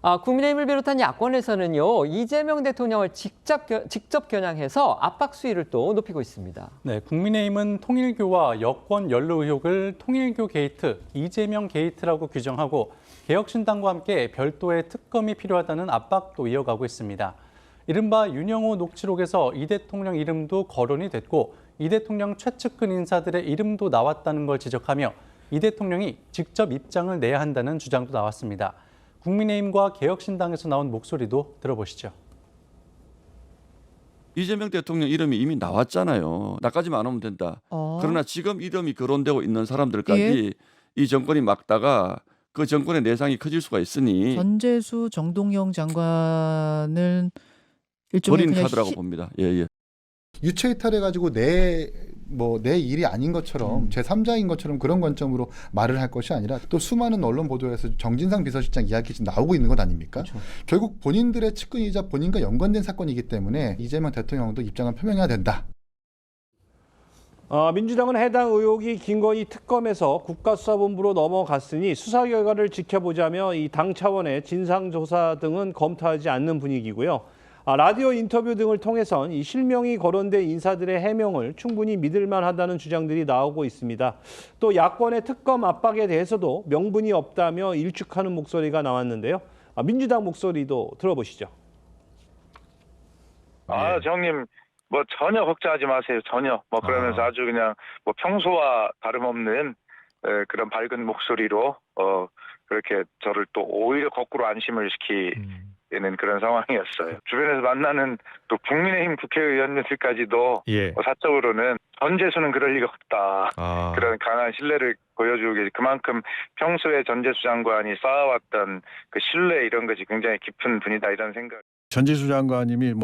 국민의힘을 비롯한 야권에서는요, 이재명 대통령을 직접 겨냥해서 압박 수위를 또 높이고 있습니다. 네, 국민의힘은 통일교와 여권 연루 의혹을 통일교 게이트, 이재명 게이트라고 규정하고 개혁신당과 함께 별도의 특검이 필요하다는 압박도 이어가고 있습니다. 이른바 윤영호 녹취록에서 이 대통령 이름도 거론이 됐고 이 대통령 최측근 인사들의 이름도 나왔다는 걸 지적하며 이 대통령이 직접 입장을 내야 한다는 주장도 나왔습니다. 국민의힘과 개혁신당에서 나온 목소리도 들어보시죠. 이재명 대통령 이름이 이미 나왔잖아요. 나까지만 안 오면 된다. 그러나 지금 이름이 거론되고 있는 사람들까지 이 정권이 막다가 그 정권의 내상이 커질 수가 있으니 전재수, 정동영 장관을 일종의 버린 카드라고 봅니다. 예. 유체 이탈해가지고 내 일이 아닌 것처럼 제3자인 것처럼 그런 관점으로 말을 할 것이 아니라 또 수많은 언론 보도에서 정진상 비서실장 이야기 지금 나오고 있는 것 아닙니까? 그렇죠. 결국 본인들의 측근이자 본인과 연관된 사건이기 때문에 이재명 대통령도 입장을 표명해야 된다. 민주당은 해당 의혹이 김건희 특검에서 국가수사본부로 넘어갔으니 수사 결과를 지켜보자며 이 당 차원의 진상조사 등은 검토하지 않는 분위기고요. 라디오 인터뷰 등을 통해선 이 실명이 거론된 인사들의 해명을 충분히 믿을 만하다는 주장들이 나오고 있습니다. 또 야권의 특검 압박에 대해서도 명분이 없다며 일축하는 목소리가 나왔는데요. 민주당 목소리도 들어보시죠. 형님 전혀 걱정하지 마세요. 전혀. 그러면서 아주 그냥 평소와 다름없는 그런 밝은 목소리로 그렇게 저를 또 오히려 거꾸로 안심을 시키는 그런 상황이었어요. 주변에서 만나는 또 국민의힘 국회의원들까지도 사적으로는 전재수는 그럴 리가 없다. 그런 강한 신뢰를 보여주고 계시. 그만큼 평소에 전재수 장관이 쌓아왔던 그 신뢰 이런 것이 굉장히 깊은 분이다 이런 생각. 전재수 장관님이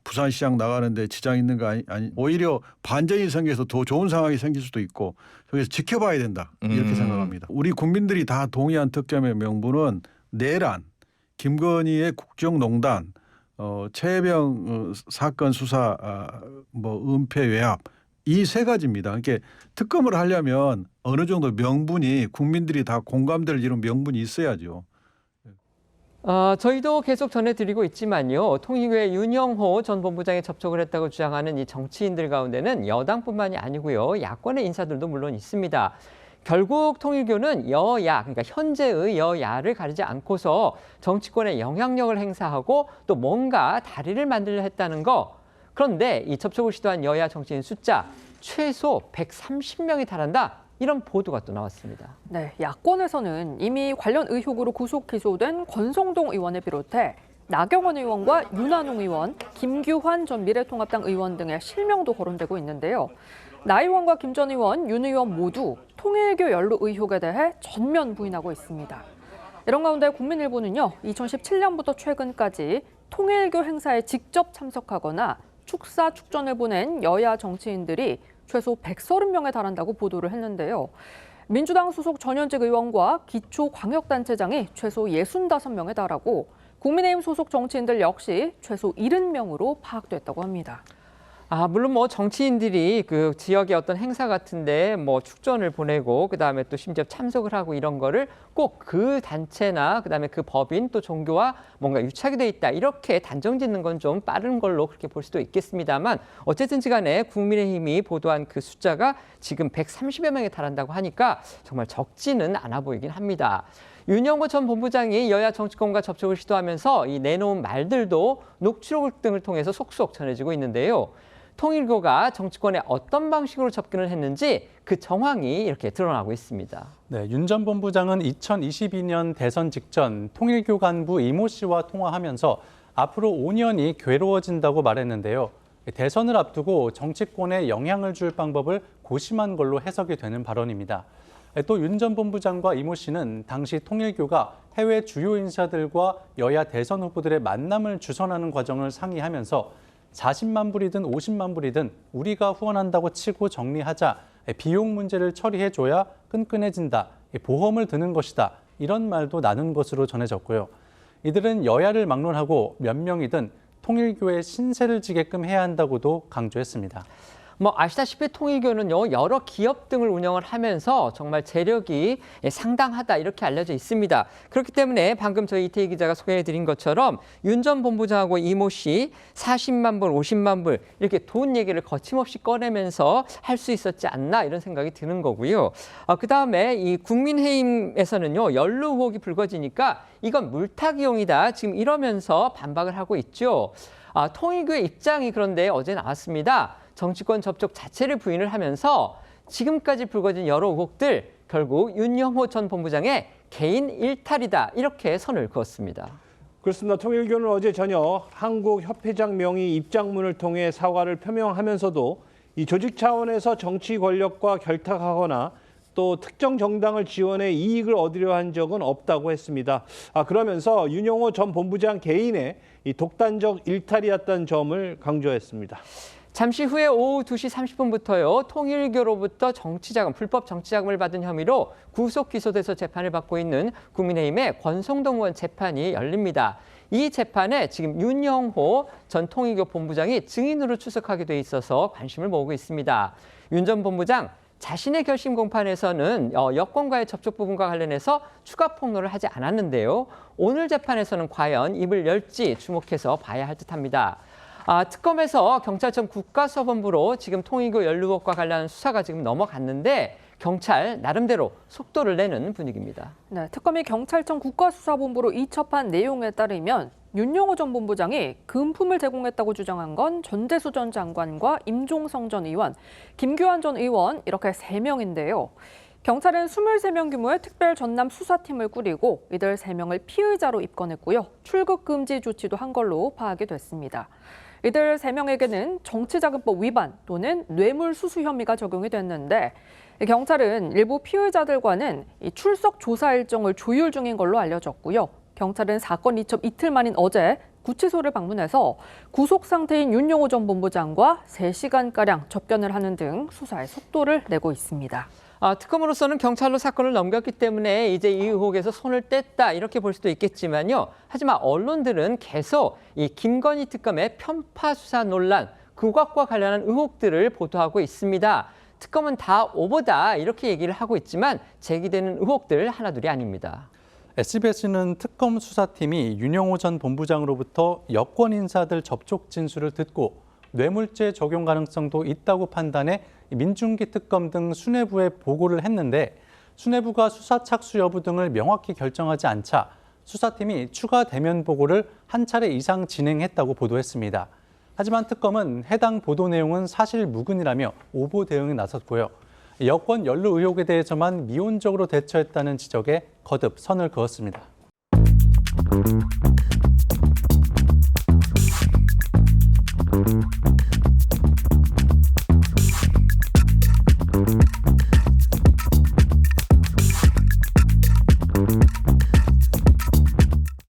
부산시장 나가는데 지장 있는 거 아니 오히려 반전이 생겨서 더 좋은 상황이 생길 수도 있고 그래서 지켜봐야 된다 이렇게 생각합니다. 우리 국민들이 다 동의한 특검의 명분은 내란, 김건희의 국정농단, 최혜병 사건 수사, 은폐 외압 이 세 가지입니다. 그러니까 특검을 하려면 어느 정도 명분이 국민들이 다 공감될 이런 명분이 있어야죠. 저희도 계속 전해드리고 있지만요. 통일교의 윤영호 전 본부장에 접촉을 했다고 주장하는 이 정치인들 가운데는 여당뿐만이 아니고요. 야권의 인사들도 물론 있습니다. 결국 통일교는 여야, 그러니까 현재의 여야를 가리지 않고서 정치권의 영향력을 행사하고 또 뭔가 다리를 만들려 했다는 거. 그런데 이 접촉을 시도한 여야 정치인 숫자 최소 130명이 달한다. 이런 보도가 또 나왔습니다. 네, 야권에서는 이미 관련 의혹으로 구속 기소된 권성동 의원을 비롯해 나경원 의원과 윤한홍 의원, 김규환 전 미래통합당 의원 등의 실명도 거론되고 있는데요. 나 의원과 김 전 의원, 윤 의원 모두 통일교 연루 의혹에 대해 전면 부인하고 있습니다. 이런 가운데 국민일보는요, 2017년부터 최근까지 통일교 행사에 직접 참석하거나 축사, 축전을 보낸 여야 정치인들이 최소 130명에 달한다고 보도를 했는데요. 민주당 소속 전현직 의원과 기초광역단체장이 최소 65명에 달하고 국민의힘 소속 정치인들 역시 최소 70명으로 파악됐다고 합니다. 물론 정치인들이 그 지역의 어떤 행사 같은데 축전을 보내고 그다음에 또 심지어 참석을 하고 이런 거를 꼭 그 단체나 그다음에 그 법인 또 종교와 뭔가 유착이 돼 있다 이렇게 단정 짓는 건 좀 빠른 걸로 그렇게 볼 수도 있겠습니다만 어쨌든지 간에 국민의힘이 보도한 그 숫자가 지금 130여 명에 달한다고 하니까 정말 적지는 않아 보이긴 합니다. 윤영호 전 본부장이 여야 정치권과 접촉을 시도하면서 이 내놓은 말들도 녹취록 등을 통해서 속속 전해지고 있는데요. 통일교가 정치권에 어떤 방식으로 접근을 했는지 그 정황이 이렇게 드러나고 있습니다. 네, 윤 전 본부장은 2022년 대선 직전 통일교 간부 이모 씨와 통화하면서 앞으로 5년이 괴로워진다고 말했는데요. 대선을 앞두고 정치권에 영향을 줄 방법을 고심한 걸로 해석이 되는 발언입니다. 또 윤 전 본부장과 이모 씨는 당시 통일교가 해외 주요 인사들과 여야 대선 후보들의 만남을 주선하는 과정을 상의하면서 40만 불이든 50만 불이든 우리가 후원한다고 치고 정리하자. 비용 문제를 처리해줘야 끈끈해진다. 보험을 드는 것이다. 이런 말도 나눈 것으로 전해졌고요. 이들은 여야를 막론하고 몇 명이든 통일교의 신세를 지게끔 해야 한다고도 강조했습니다. 뭐 아시다시피 통일교는요 여러 기업 등을 운영을 하면서 정말 재력이 상당하다 이렇게 알려져 있습니다. 그렇기 때문에 방금 저희 이태희 기자가 소개해드린 것처럼 윤 전 본부장하고 이모 씨 40만 불, 50만 불 이렇게 돈 얘기를 거침없이 꺼내면서 할 수 있었지 않나 이런 생각이 드는 거고요. 그다음에 이 국민의힘에서는요 연루 의혹이 불거지니까 이건 물타기용이다 지금 이러면서 반박을 하고 있죠. 통일교의 입장이 그런데 어제 나왔습니다. 정치권 접촉 자체를 부인을 하면서 지금까지 불거진 여러 의혹들 결국 윤영호 전 본부장의 개인 일탈이다 이렇게 선을 그었습니다. 그렇습니다. 통일교는 어제 저녁 한국협회장 명의 입장문을 통해 사과를 표명하면서도 이 조직 차원에서 정치 권력과 결탁하거나 또 특정 정당을 지원해 이익을 얻으려 한 적은 없다고 했습니다. 그러면서 윤영호 전 본부장 개인의 이 독단적 일탈이었다는 점을 강조했습니다. 잠시 후에 오후 2시 30분부터요. 통일교로부터 정치자금, 불법 정치자금을 받은 혐의로 구속 기소돼서 재판을 받고 있는 국민의힘의 권성동 의원 재판이 열립니다. 이 재판에 지금 윤영호 전 통일교 본부장이 증인으로 출석하게 돼 있어서 관심을 모으고 있습니다. 윤 전 본부장 자신의 결심 공판에서는 여권과의 접촉 부분과 관련해서 추가 폭로를 하지 않았는데요. 오늘 재판에서는 과연 입을 열지 주목해서 봐야 할 듯합니다. 특검에서 경찰청 국가수사본부로 지금 통일교 연루 의혹과 관련한 수사가 지금 넘어갔는데 경찰 나름대로 속도를 내는 분위기입니다. 네, 특검이 경찰청 국가수사본부로 이첩한 내용에 따르면 윤영호 전 본부장이 금품을 제공했다고 주장한 건 전재수 전 장관과 임종성 전 의원, 김규환 전 의원 이렇게 3명인데요. 경찰은 23명 규모의 특별 전남 수사팀을 꾸리고 이들 3명을 피의자로 입건했고요. 출국 금지 조치도 한 걸로 파악이 됐습니다. 이들 3명에게는 정치자금법 위반 또는 뇌물수수 혐의가 적용이 됐는데 경찰은 일부 피의자들과는 출석 조사 일정을 조율 중인 걸로 알려졌고요. 경찰은 사건 이첩 이틀 만인 어제 구치소를 방문해서 구속 상태인 윤영호 전 본부장과 3시간가량 접견을 하는 등 수사에 속도를 내고 있습니다. 특검으로서는 경찰로 사건을 넘겼기 때문에 이제 이 의혹에서 손을 뗐다 이렇게 볼 수도 있겠지만요. 하지만 언론들은 계속 이 김건희 특검의 편파 수사 논란, 국악과 관련한 의혹들을 보도하고 있습니다. 특검은 다 오보다 이렇게 얘기를 하고 있지만 제기되는 의혹들 하나둘이 아닙니다. SBS는 특검 수사팀이 윤영호 전 본부장으로부터 여권 인사들 접촉 진술을 듣고 뇌물죄 적용 가능성도 있다고 판단해 민중기 특검 등 수뇌부에 보고를 했는데 수뇌부가 수사 착수 여부 등을 명확히 결정하지 않자 수사팀이 추가 대면 보고를 한 차례 이상 진행했다고 보도했습니다. 하지만 특검은 해당 보도 내용은 사실 무근이라며 오보 대응에 나섰고요. 여권 연루 의혹에 대해서만 미온적으로 대처했다는 지적에 거듭 선을 그었습니다.